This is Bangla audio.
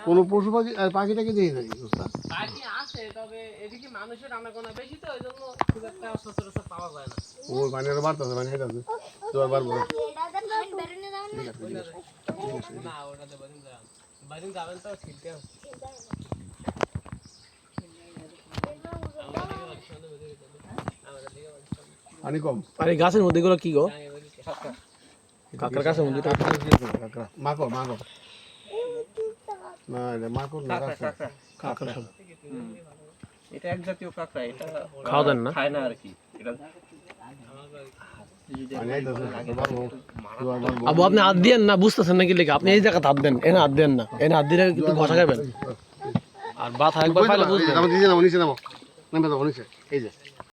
কোনো পশু পাখি পাখিটাকে দিয়ে যায় পাখি আছে, তবে এদিকে মানুষের আনাগোনা বেশি, তো এই জন্য খুব একটা সচরাচর পাওয়া যায় না। ও মানে বাড়তেছে, মানে হেঁটেছে জোয়ার বাড়বো। না, ওটাতে বাড়ি যাবেন তো ঠিকঠাক পানি কম। আর এই গাছের মধ্যে গুলো কি গো? কাঁকড়া গাছের মধ্যে মাকড় মাকড় না, এটা মাকড় না, কাঁকড়া। এটা এক জাতীয় কাঁকড়া, এটা খাওয়া দেন না? খায় না আর কি। এটা আবু আপনি হাত দিয়েন না, বুঝতেছেন নাকি লেখা? আপনি এই জায়গাতে হাত দেন, এনে হাত দেন না, এনে হাত দিলে কিন্তু ঘষা খাবেন। আর বাথা একবার পাইলে বুঝবেন। নিচে নামো, নিচে নামো, নামে যাবো নিচে, এই যে